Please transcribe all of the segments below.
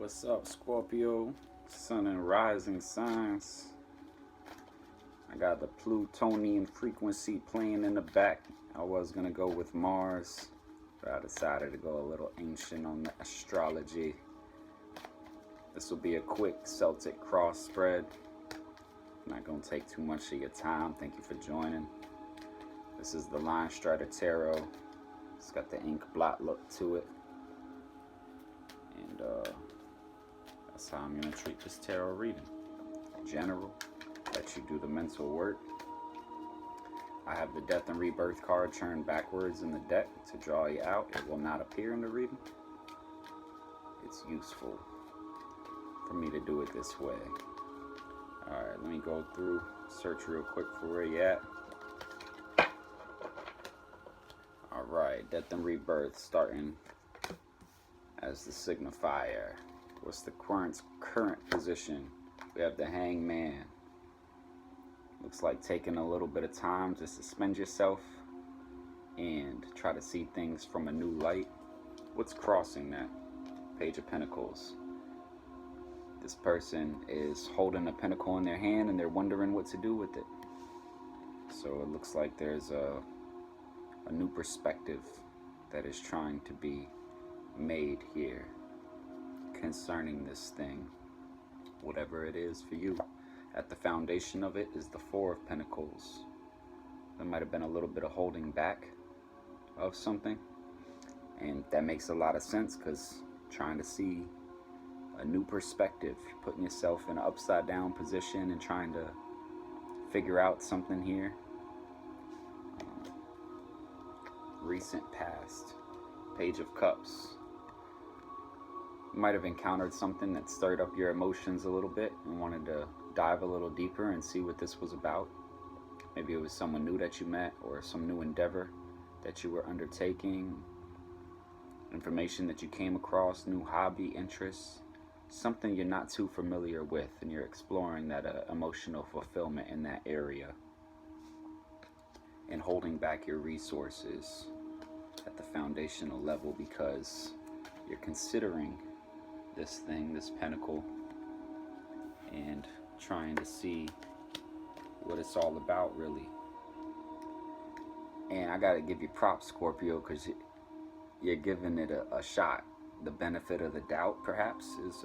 What's up, Scorpio? Sun and rising signs. I got the Plutonian frequency playing in the back. I was gonna go with Mars, but I decided to go a little ancient on the astrology. This will be a quick Celtic cross spread. Not gonna take too much of your time. Thank you for joining. This is the Line Strider Tarot. It's got the ink blot look to it. And that's how I'm going to treat this tarot reading. General, let you do the mental work. I have the Death and Rebirth card turned backwards in the deck to draw you out. It will not appear in the reading. It's useful for me to do it this way. Alright, let me go through, search real quick for where you at. Alright, Death and Rebirth starting as the signifier. What's the current position? We have the Hangman. Looks like taking a little bit of time to suspend yourself and try to see things from a new light. What's crossing that? Page of Pentacles. This person is holding a pentacle in their hand and they're wondering what to do with it. So it looks like there's a new perspective that is trying to be made here concerning this thing, whatever it is for you. At the foundation of it is the Four of Pentacles. There might have been a little bit of holding back of something, and that makes a lot of sense because trying to see a new perspective, putting yourself in an upside down position and trying to figure out something here. Recent past. Page of Cups. You might have encountered something that stirred up your emotions a little bit and wanted to dive a little deeper and see what this was about. Maybe it was someone new that you met or some new endeavor that you were undertaking, information that you came across, new hobby, interests, something you're not too familiar with and you're exploring that emotional fulfillment in that area and holding back your resources at the foundational level because you're considering this thing, this pentacle, and trying to see what it's all about, really. And I gotta give you props, Scorpio, because you're giving it a shot. The benefit of the doubt, perhaps, is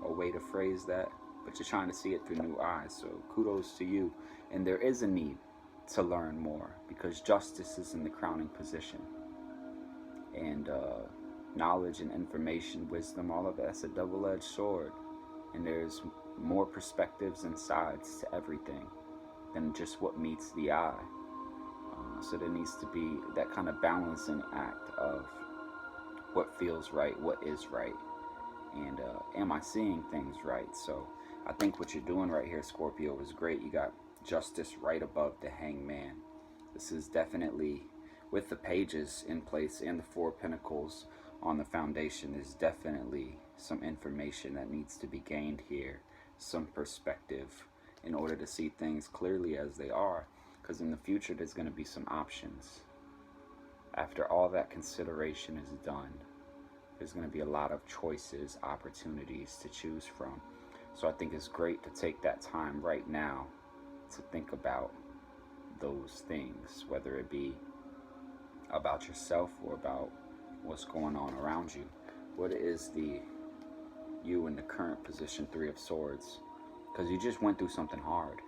a way to phrase that, but you're trying to see it through new eyes, so kudos to you. And there is a need to learn more because justice is in the crowning position. And knowledge and information, wisdom, all of that's a double-edged sword. And there's more perspectives and sides to everything than just what meets the eye. So there needs to be that kind of balancing act of what feels right, what is right, and am I seeing things right? So I think what you're doing right here, Scorpio, is great. You got justice right above the Hangman. This is definitely, with the pages in place and the Four of Pentacles on the foundation, there's definitely some information that needs to be gained here, some perspective in order to see things clearly as they are, because in the future there's going to be some options. After all that consideration is done, there's going to be a lot of choices, opportunities to choose from. So I think it's great to take that time right now to think about those things, whether it be about yourself or about what's going on around you. What is you in the current position, Three of Swords? Because you just went through something hard.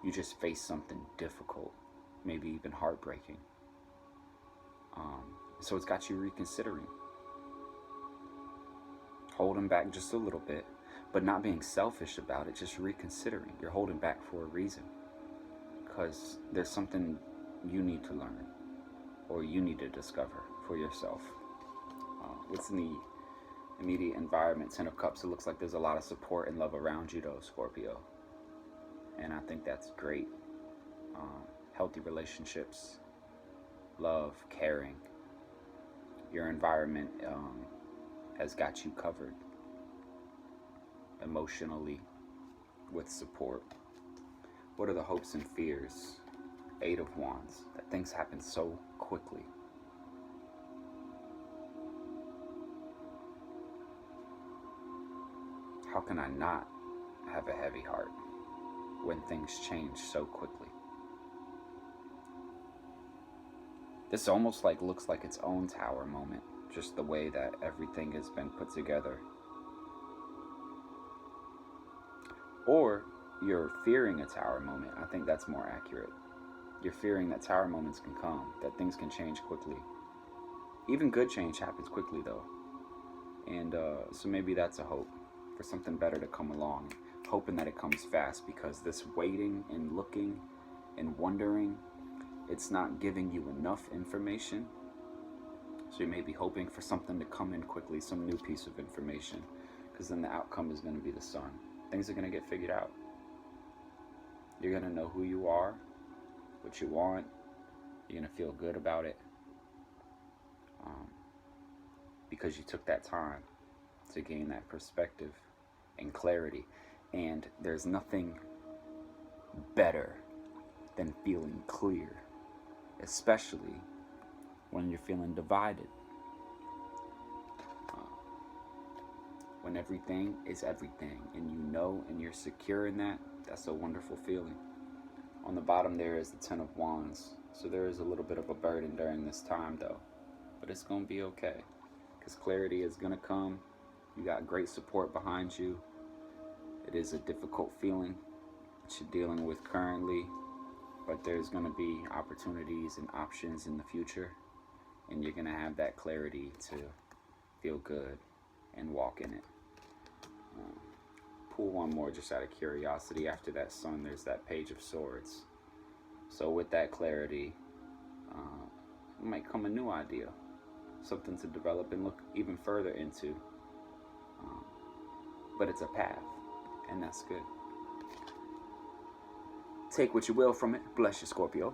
You just faced something difficult, maybe even heartbreaking. So it's got you reconsidering, holding back just a little bit, but not being selfish about it, just reconsidering. You're holding back for a reason, because there's something you need to learn or you need to discover for yourself. What's in the immediate environment? Ten of Cups. It looks like there's a lot of support and love around you though, Scorpio, and I think that's great. Healthy relationships, love, caring. Your environment has got you covered emotionally with support. What are the hopes and fears? Eight of Wands. That things happen so quickly. how can I not have a heavy heart when things change so quickly? This almost like looks like its own tower moment, just the way that everything has been put together. Or you're fearing a tower moment. I think that's more accurate. You're fearing that tower moments can come, that things can change quickly. Even good change happens quickly though. And so maybe that's a hope for something better to come along. Hoping that it comes fast, because this waiting and looking and wondering, it's not giving you enough information. So you may be hoping for something to come in quickly, some new piece of information, because then the outcome is going to be the sun. Things are going to get figured out. You're going to know who you are, what you want. You're going to feel good about it, because you took that time to gain that perspective and clarity. And there's nothing better than feeling clear, especially when you're feeling divided. When everything is everything, and you know and you're secure in that, that's a wonderful feeling. On the bottom there is the Ten of Wands. So there is a little bit of a burden during this time though. But it's going to be okay, because clarity is going to come. You got great support behind you. It is a difficult feeling that you're dealing with currently, but there's going to be opportunities and options in the future, and you're going to have that clarity to feel good and walk in it. Pull one more just out of curiosity. After that sun, there's that Page of Swords. So with that clarity, might come a new idea, something to develop and look even further into. But it's a path, and that's good. Take what you will from it. Bless you, Scorpio.